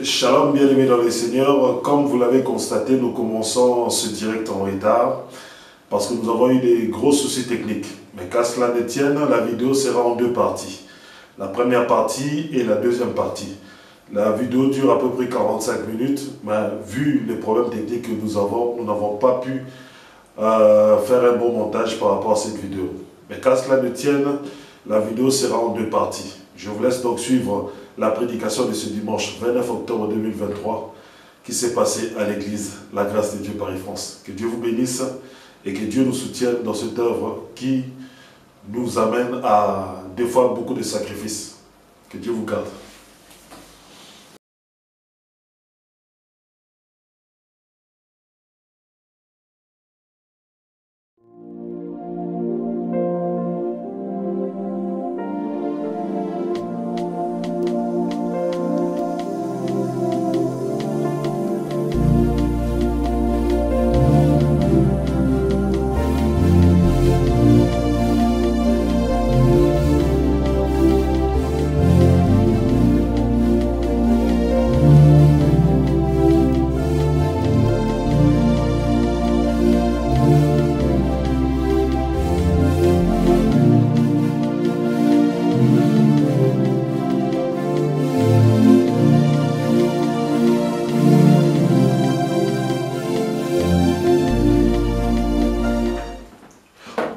Shalom, bien-aimés dans le Seigneur. Comme vous l'avez constaté, nous commençons ce direct en retard parce que nous avons eu des gros soucis techniques. Mais qu'à cela ne tienne, la vidéo sera en deux parties. La première partie et la deuxième partie. La vidéo dure à peu près 45 minutes, mais vu les problèmes techniques que nous avons, nous n'avons pas pu faire un bon montage par rapport à cette vidéo. Mais qu'à cela ne tienne, la vidéo sera en deux parties. Je vous laisse donc suivre la prédication de ce dimanche 29 octobre 2023 qui s'est passée à l'église La Grâce de Dieu Paris-France. Que Dieu vous bénisse et que Dieu nous soutienne dans cette œuvre qui nous amène à des fois beaucoup de sacrifices. Que Dieu vous garde.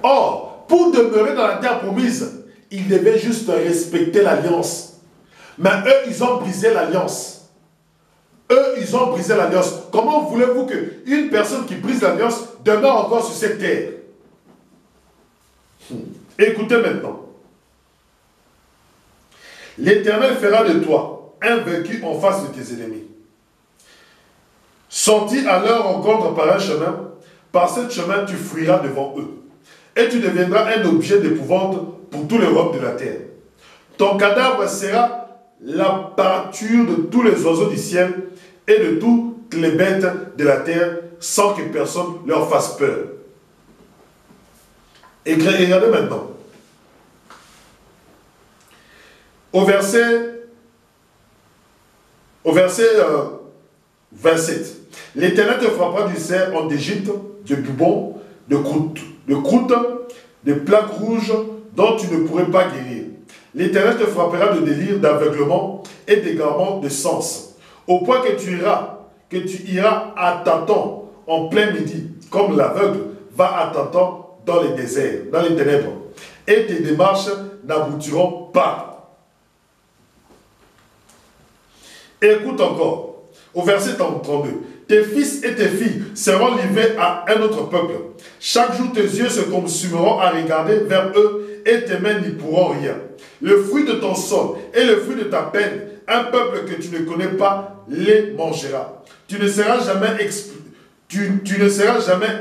Or, pour demeurer dans la terre promise, ils devaient juste respecter l'alliance. Mais eux, ils ont brisé l'alliance. Eux, ils ont brisé l'alliance. Comment voulez-vous qu'une personne qui brise l'alliance demeure encore sur cette terre? Écoutez maintenant. L'Éternel fera de toi un vaincu en face de tes ennemis. Sortis à leur rencontre par un chemin, par ce chemin tu fuiras devant eux. Et tu deviendras un objet d'épouvante pour tous les royaumes de la terre. Ton cadavre sera la pâture de tous les oiseaux du ciel et de toutes les bêtes de la terre, sans que personne leur fasse peur. Et regardez maintenant. Au verset 27. L'Éternel te frappera du cerf en Égypte, de bubons, de croûte, de plaques rouges dont tu ne pourrais pas guérir. L'Éternel te frappera de délire, d'aveuglement et d'égarement de sens, au point que tu iras à tâtons en plein midi, comme l'aveugle va à tâtons dans les déserts, dans les ténèbres, et tes démarches n'aboutiront pas. Écoute encore, au verset 32. Tes fils et tes filles seront livrés à un autre peuple. Chaque jour, tes yeux se consumeront à regarder vers eux et tes mains n'y pourront rien. Le fruit de ton sol et le fruit de ta peine, un peuple que tu ne connais pas, les mangera. Tu ne seras jamais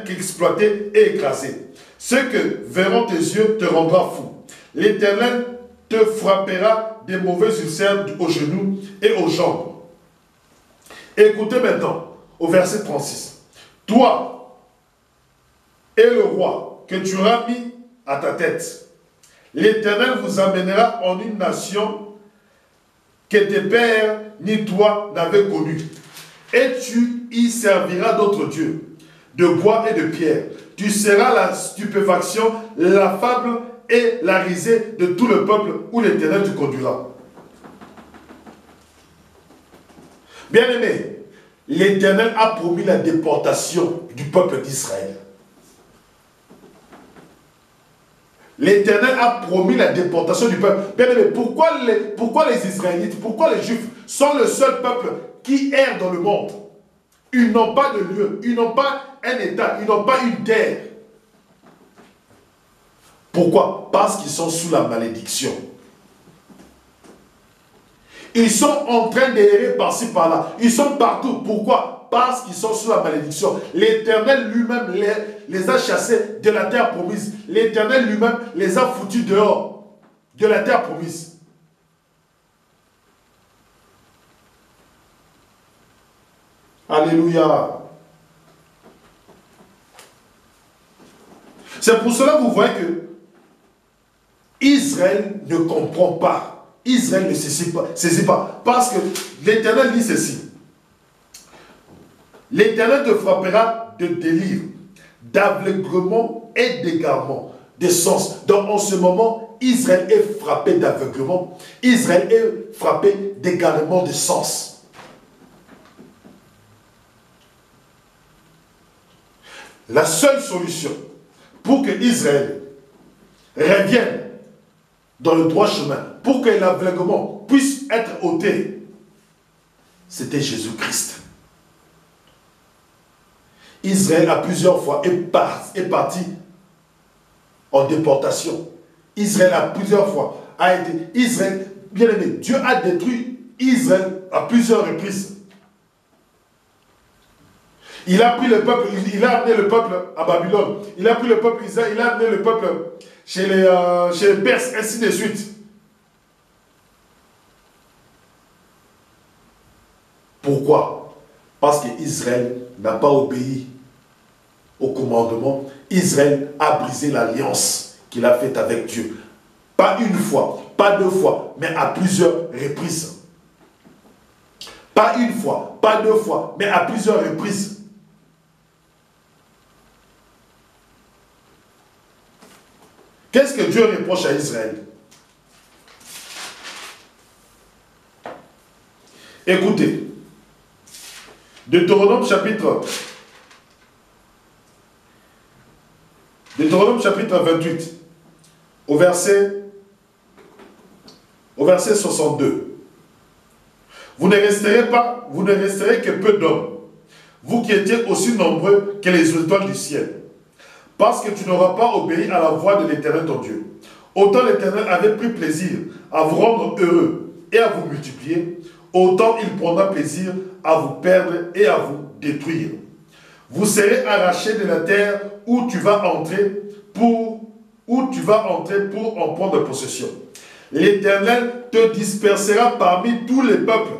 qu'exploité et écrasé. Ce que verront tes yeux te rendra fou. L'Éternel te frappera des mauvais ulcères aux genoux et aux jambes. Écoutez maintenant. Au verset 36. Toi et le roi que tu auras mis à ta tête, l'Éternel vous amènera en une nation que tes pères ni toi n'avaient connue. Et tu y serviras d'autres dieux, de bois et de pierre. Tu seras la stupéfaction, la fable et la risée de tout le peuple où l'Éternel te conduira. Bien-aimés, l'Éternel a promis la déportation du peuple d'Israël. L'Éternel a promis la déportation du peuple. Bien aimé, pourquoi les Israélites, pourquoi les Juifs sont le seul peuple qui erre dans le monde? Ils n'ont pas de lieu, ils n'ont pas un État, ils n'ont pas une terre. Pourquoi? Parce qu'ils sont sous la malédiction. Ils sont en train d'errer par-ci, par-là. Ils sont partout. Pourquoi? Parce qu'ils sont sous la malédiction. L'Éternel lui-même les a chassés de la terre promise. L'Éternel lui-même les a foutus dehors de la terre promise. Alléluia. C'est pour cela que vous voyez que Israël ne comprend pas Israël ne saisit pas. Parce que l'Éternel dit ceci. L'Éternel te frappera de délire, d'aveuglement et d'égarement, de sens. Donc en ce moment, Israël est frappé d'aveuglement. Israël est frappé d'égarement de sens. La seule solution pour que Israël revienne dans le droit chemin, pour que l'aveuglement puisse être ôté, c'était Jésus-Christ. Israël a plusieurs fois est parti en déportation. Israël a plusieurs fois Israël, bien aimé, Dieu a détruit Israël à plusieurs reprises. Il a pris le peuple, il a amené le peuple à Babylone. Il a pris le peuple Israël, il a amené le peuple chez les Perses, ainsi de suite. Pourquoi? Parce qu'Israël n'a pas obéi au commandement. Israël a brisé l'alliance qu'il a faite avec Dieu. Pas une fois, pas deux fois, mais à plusieurs reprises. Pas une fois, pas deux fois, mais à plusieurs reprises. Qu'est-ce que Dieu reproche à Israël? Écoutez, Deutéronome chapitre 28, au verset 62. Vous ne resterez que peu d'hommes, vous qui étiez aussi nombreux que les étoiles du ciel, parce que tu n'auras pas obéi à la voix de l'Éternel ton Dieu. Autant l'Éternel avait pris plaisir à vous rendre heureux et à vous multiplier, autant il prendra plaisir à vous perdre et à vous détruire. Vous serez arrachés de la terre où tu vas entrer pour en prendre possession. L'Éternel te dispersera parmi tous les peuples,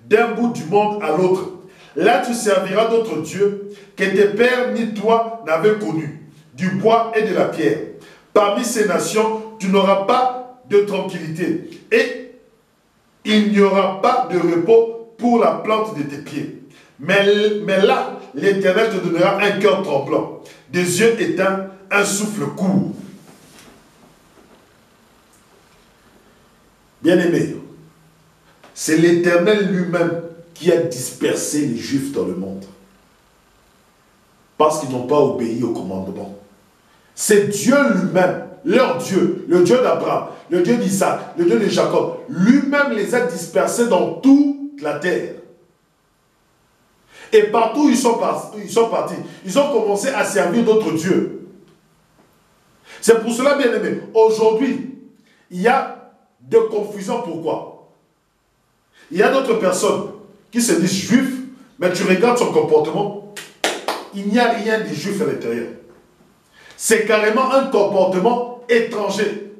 d'un bout du monde à l'autre. Là tu serviras d'autres dieux que tes pères ni toi n'avaient connus, du bois et de la pierre. Parmi ces nations, tu n'auras pas de tranquillité et il n'y aura pas de repos pour la plante de tes pieds. Mais là, l'Éternel te donnera un cœur tremblant, des yeux éteints, un souffle court. Bien-aimés, c'est l'Éternel lui-même qui a dispersé les Juifs dans le monde. Parce qu'ils n'ont pas obéi au commandement. C'est Dieu lui-même, leur Dieu, le Dieu d'Abraham, le Dieu d'Isaac, le Dieu de Jacob, lui-même les a dispersés dans toute la terre. Et partout où ils sont partis, ils ont commencé à servir d'autres dieux. C'est pour cela, bien aimé, aujourd'hui, il y a de confusion. Pourquoi? Il y a d'autres personnes qui se disent juifs, mais tu regardes son comportement, il n'y a rien de juif à l'intérieur. C'est carrément un comportement étranger.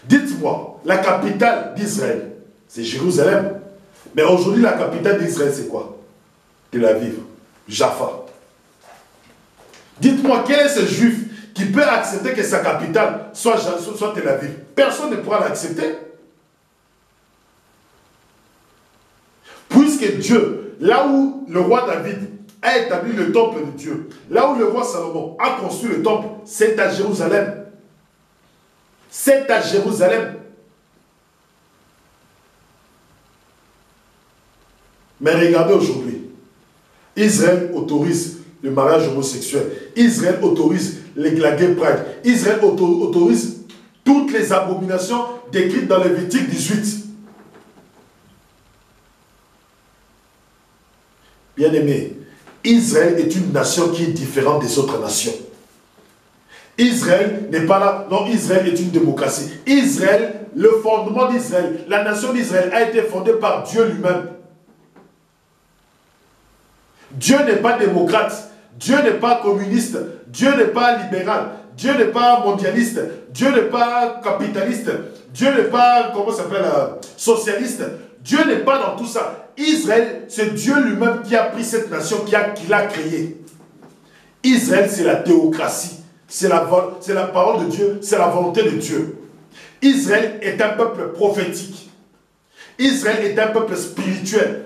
Dites-moi, la capitale d'Israël, c'est Jérusalem. Mais aujourd'hui, la capitale d'Israël, c'est quoi? Tel Aviv, Jaffa. Dites-moi, quel est ce juif qui peut accepter que sa capitale soit Tel Aviv? Personne ne pourra l'accepter. Puisque Dieu, là où le roi David a établi le temple de Dieu, là où le roi Salomon a construit le temple, c'est à Jérusalem. C'est à Jérusalem. Mais regardez aujourd'hui, Israël autorise le mariage homosexuel, Israël autorise la gay pride, Israël autorise toutes les abominations décrites dans Lévitique 18. Bien-aimés, Israël est une nation qui est différente des autres nations. Israël n'est pas là. Non, Israël est une démocratie. Israël, le fondement d'Israël, la nation d'Israël a été fondée par Dieu lui-même. Dieu n'est pas démocrate. Dieu n'est pas communiste. Dieu n'est pas libéral. Dieu n'est pas mondialiste. Dieu n'est pas capitaliste. Dieu n'est pas, comment ça s'appelle, socialiste. Dieu n'est pas dans tout ça. Israël, c'est Dieu lui-même qui a pris cette nation, qui l'a créée. Israël, c'est la théocratie. C'est la parole de Dieu, c'est la volonté de Dieu. Israël est un peuple prophétique. Israël est un peuple spirituel.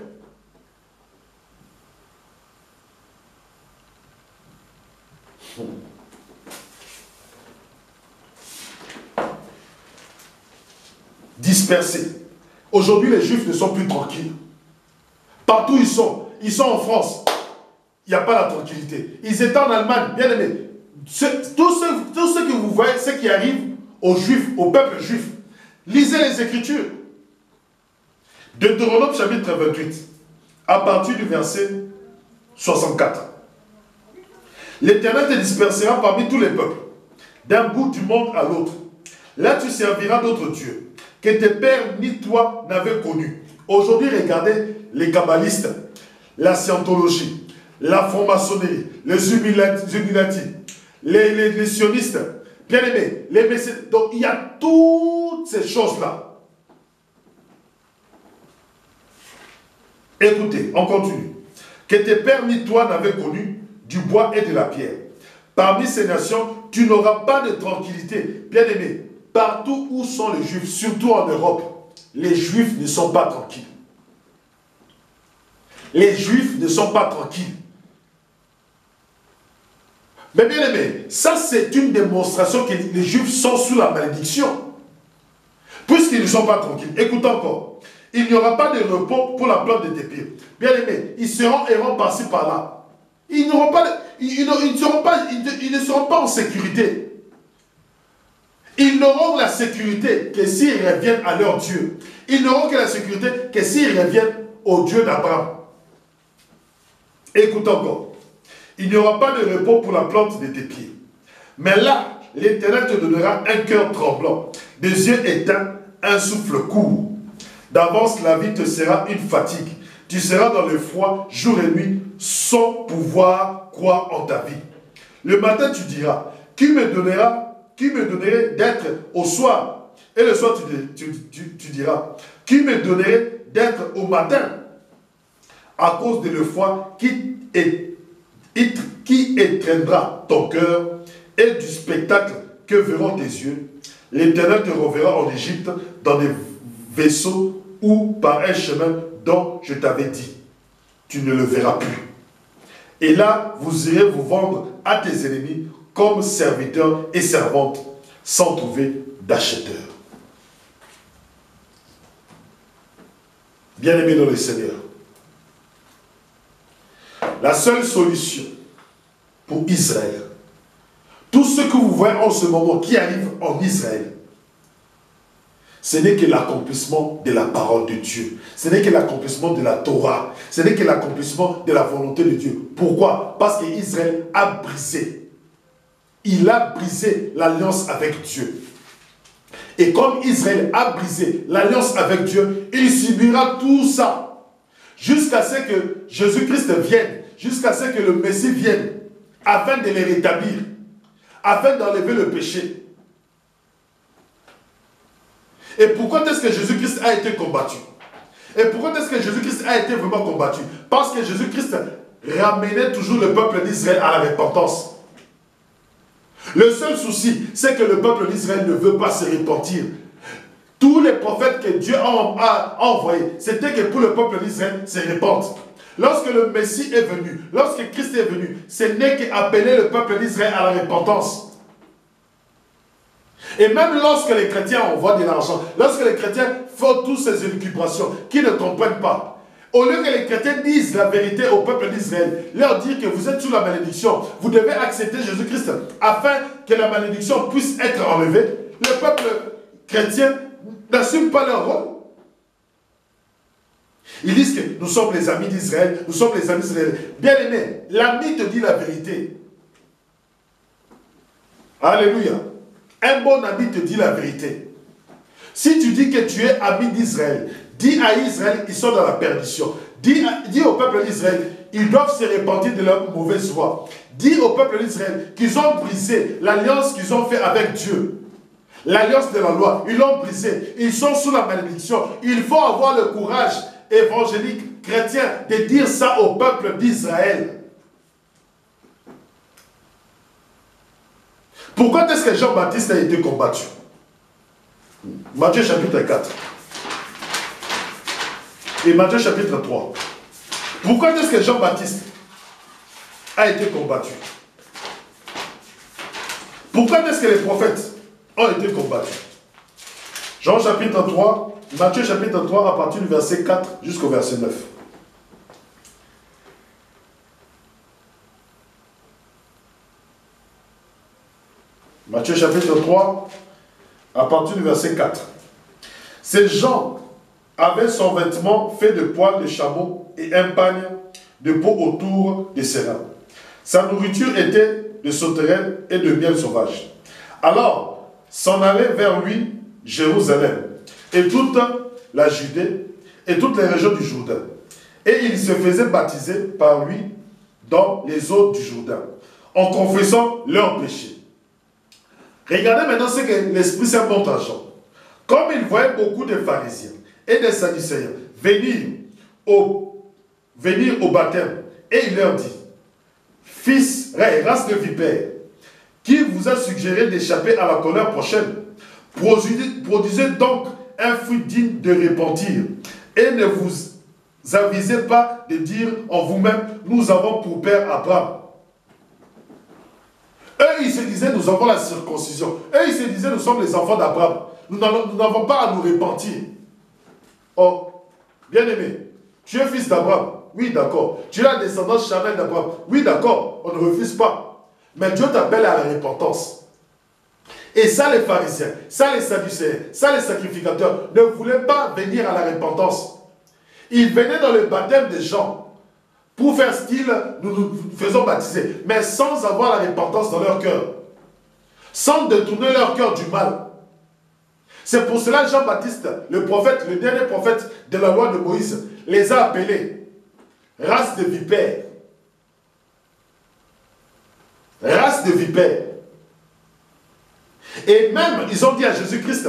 Dispersés. Aujourd'hui, les Juifs ne sont plus tranquilles. Partout ils sont en France, il n'y a pas la tranquillité. Ils étaient en Allemagne, bien aimés. Tout ce que vous voyez, ce qui arrive aux Juifs, au peuple juif, lisez les Écritures. Deutéronome chapitre 28, à partir du verset 64. L'Éternel te dispersera parmi tous les peuples, d'un bout du monde à l'autre. Là tu serviras d'autres dieux, que tes pères ni toi n'avaient connus. Aujourd'hui, regardez les kabbalistes, la scientologie, la franc-maçonnerie, les Illuminati, les sionistes, bien aimés, les messieurs. Donc il y a toutes ces choses-là. Écoutez, on continue. Que tes pères ni toi n'avaient connu du bois et de la pierre. Parmi ces nations, tu n'auras pas de tranquillité. Bien aimé, partout où sont les Juifs, surtout en Europe, les Juifs ne sont pas tranquilles. Les Juifs ne sont pas tranquilles. Mais bien aimé, ça c'est une démonstration que les Juifs sont sous la malédiction. Puisqu'ils ne sont pas tranquilles. Écoute encore. Il n'y aura pas de repos pour la plante de tes pieds. Bien aimé, ils seront errants par-ci par-là. Ils ne seront pas en sécurité. Ils n'auront la sécurité que s'ils reviennent à leur Dieu. Ils n'auront que la sécurité que s'ils reviennent au Dieu d'Abraham. Écoute encore. Il n'y aura pas de repos pour la plante de tes pieds. Mais là, l'Éternel te donnera un cœur tremblant, des yeux éteints, un souffle court. D'avance, la vie te sera une fatigue. Tu seras dans le froid, jour et nuit, sans pouvoir croire en ta vie. Le matin, tu diras, qui me donnerait d'être au soir? Et le soir, tu diras, qui me donnerait d'être au matin? À cause de le froid qui étreindra ton cœur et du spectacle que verront tes yeux, l'Éternel te reverra en Égypte dans des vaisseaux ou par un chemin dont je t'avais dit. Tu ne le verras plus. Et là, vous irez vous vendre à tes ennemis comme serviteurs et servantes sans trouver d'acheteurs. Bien-aimés dans le Seigneur, la seule solution pour Israël, tout ce que vous voyez en ce moment qui arrive en Israël, ce n'est que l'accomplissement de la parole de Dieu. Ce n'est que l'accomplissement de la Torah. Ce n'est que l'accomplissement de la volonté de Dieu. Pourquoi? Parce qu'Israël a brisé. Il a brisé l'alliance avec Dieu. Et comme Israël a brisé l'alliance avec Dieu, il subira tout ça. Jusqu'à ce que Jésus-Christ vienne. Jusqu'à ce que le Messie vienne. Afin de les rétablir. Afin d'enlever le péché. Et pourquoi est-ce que Jésus-Christ a été combattu? Et pourquoi est-ce que Jésus-Christ a été vraiment combattu? Parce que Jésus-Christ ramenait toujours le peuple d'Israël à la repentance. Le seul souci, c'est que le peuple d'Israël ne veut pas se repentir. Tous les prophètes que Dieu a envoyés, c'était que pour le peuple d'Israël se repente. Lorsque le Messie est venu, lorsque Christ est venu, ce n'est qu'appeler le peuple d'Israël à la repentance. Et même lorsque les chrétiens envoient de l'argent, lorsque les chrétiens font toutes ces élucubrations qui ne comprennent pas, au lieu que les chrétiens disent la vérité au peuple d'Israël, leur dire que vous êtes sous la malédiction, vous devez accepter Jésus-Christ afin que la malédiction puisse être enlevée, le peuple chrétien n'assume pas leur rôle. Ils disent que nous sommes les amis d'Israël, nous sommes les amis d'Israël. Bien aimé, l'ami te dit la vérité. Alléluia. Un bon ami te dit la vérité. Si tu dis que tu es ami d'Israël, dis à Israël, ils sont dans la perdition. Dis au peuple d'Israël, ils doivent se repentir de leur mauvaise voie. Dis au peuple d'Israël qu'ils ont brisé l'alliance qu'ils ont fait avec Dieu. L'alliance de la loi, ils l'ont brisé. Ils sont sous la malédiction. Il faut avoir le courage évangélique chrétien de dire ça au peuple d'Israël. Pourquoi est-ce que Jean-Baptiste a été combattu? Matthieu chapitre 4. Et Matthieu chapitre 3. Pourquoi est-ce que Jean-Baptiste a été combattu? Pourquoi est-ce que les prophètes ont été combattus? Jean chapitre 3, Matthieu chapitre 3 à partir du verset 4 jusqu'au verset 9. Matthieu chapitre 3 à partir du verset 4. Ces gens avaient son vêtement fait de poils de chameau et un pagne de peau autour de ses reins. Sa nourriture était de sauterelles et de miel sauvage. Alors s'en allait vers lui Jérusalem et toute la Judée et toutes les régions du Jourdain. Et il se faisait baptiser par lui dans les eaux du Jourdain, en confessant leurs péchés. Regardez maintenant ce que l'Esprit Saint montre à Jean. Comme il voyait beaucoup de pharisiens et des sadducéens venir au baptême, et il leur dit, fils, race de vipères, qui vous a suggéré d'échapper à la colère prochaine? Produisez donc un fruit digne de repentir, et ne vous avisez pas de dire en vous-même, nous avons pour père Abraham. Eux, ils se disaient, nous avons la circoncision. Eux, ils se disaient, nous sommes les enfants d'Abraham. Nous n'avons pas à nous repentir. Oh, bien-aimé, tu es fils d'Abraham. Oui, d'accord. Tu es la descendance charnelle d'Abraham. Oui, d'accord. On ne refuse pas. Mais Dieu t'appelle à la repentance. Et ça, les pharisiens, ça, les sadducéens, ça, les sacrificateurs, ne voulaient pas venir à la repentance. Ils venaient dans le baptême des gens pour faire style, nous nous faisons baptiser, mais sans avoir la repentance dans leur cœur, sans détourner leur cœur du mal. C'est pour cela que Jean-Baptiste, le prophète, le dernier prophète de la loi de Moïse, les a appelés race de vipères. Race de vipères. Et même, ils ont dit à Jésus-Christ,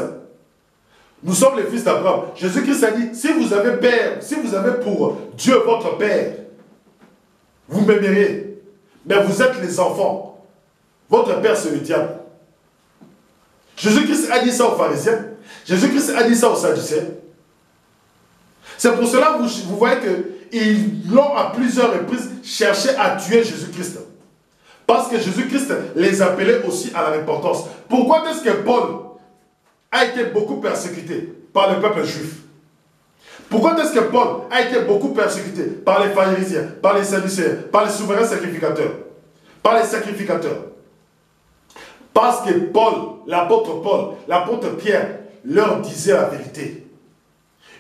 nous sommes les fils d'Abraham. Jésus-Christ a dit, si vous avez père, si vous avez pour Dieu votre père, vous m'aimerez, mais vous êtes les enfants. Votre père, c'est le diable. Jésus-Christ a dit ça aux pharisiens. Jésus-Christ a dit ça aux sadducéens. C'est pour cela que vous voyez qu'ils l'ont à plusieurs reprises cherché à tuer Jésus-Christ. Parce que Jésus-Christ les appelait aussi à la repentance. Pourquoi est-ce que Paul a été beaucoup persécuté par le peuple juif? Pourquoi est-ce que Paul a été beaucoup persécuté par les pharisiens, par les sadducéens, par les souverains sacrificateurs, par les sacrificateurs? Parce que Paul, l'apôtre Pierre, leur disait la vérité.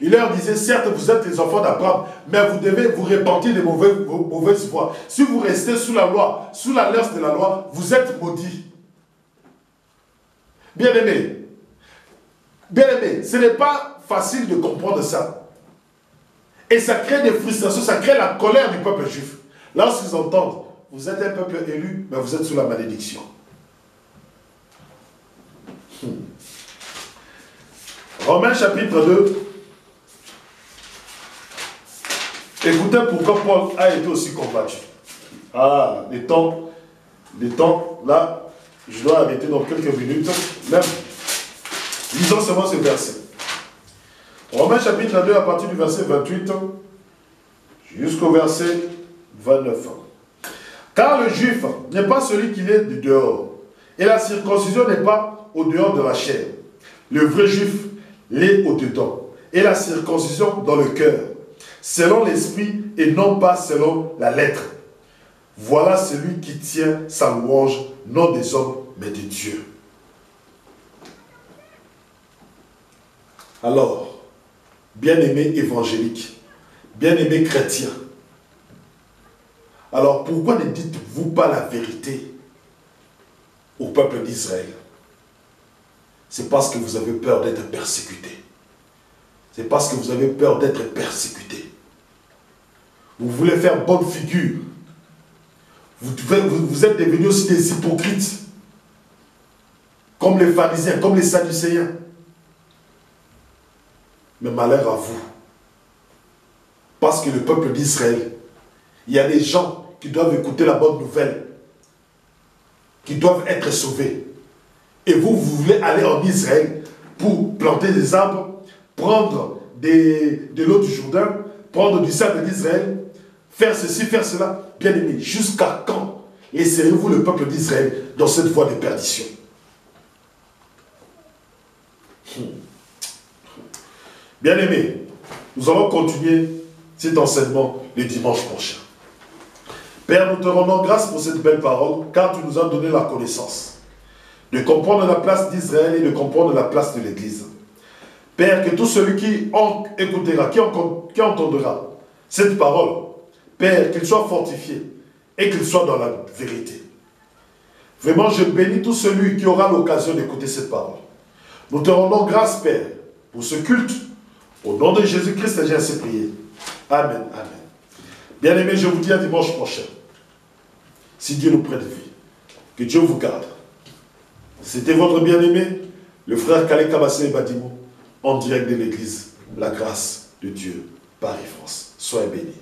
Il leur disait, certes, vous êtes les enfants d'Abraham, mais vous devez vous repentir de vos mauvaises voies. Si vous restez sous la loi, sous la l'alliance de la loi, vous êtes maudits. Bien-aimés, ce n'est pas facile de comprendre ça. Et ça crée des frustrations, ça crée la colère du peuple juif. Lorsqu'ils entendent, vous êtes un peuple élu, mais vous êtes sous la malédiction. Romains chapitre 2. Écoutez pourquoi Paul a été aussi combattu. Ah, les temps, là, je dois arrêter dans quelques minutes. Même, lisons seulement ce verset. Romains chapitre 2 à partir du verset 28 jusqu'au verset 29. Car le juif n'est pas celui qui est du dehors, et la circoncision n'est pas au dehors de la chair. Le vrai juif l'est au dedans, et la circoncision dans le cœur, selon l'esprit et non pas selon la lettre. Voilà celui qui tient sa louange, non des hommes, mais de Dieu. Alors, bien-aimés évangéliques, bien-aimés chrétiens, alors pourquoi ne dites-vous pas la vérité au peuple d'Israël? C'est parce que vous avez peur d'être persécutés. C'est parce que vous avez peur d'être persécutés. Vous voulez faire bonne figure. Vous êtes devenus aussi des hypocrites. Comme les pharisiens, comme les sadducéens. Mais malheur à vous. Parce que le peuple d'Israël, il y a des gens qui doivent écouter la bonne nouvelle. Qui doivent être sauvés. Et vous voulez aller en Israël pour planter des arbres, prendre de l'eau du Jourdain, prendre du sable d'Israël, faire ceci, faire cela. Bien aimé, jusqu'à quand laisserez-vous le peuple d'Israël dans cette voie de perdition? Bien aimé, nous allons continuer cet enseignement le dimanche prochain. Père, nous te rendons grâce pour cette belle parole, car tu nous as donné la connaissance de comprendre la place d'Israël et de comprendre la place de l'Église. Père, que tout celui qui écoutera, qui entendra cette parole, Père, qu'il soit fortifié et qu'il soit dans la vérité. Vraiment, je bénis tout celui qui aura l'occasion d'écouter cette parole. Nous te rendons grâce, Père, pour ce culte. Au nom de Jésus-Christ, j'ai ainsi prié. Amen, amen. Bien-aimés, je vous dis à dimanche prochain. Si Dieu nous prête vie, que Dieu vous garde. C'était votre bien-aimé, le frère Kale Kabassé Badimou, en direct de l'église, la grâce de Dieu, Paris-France. Soyez bénis.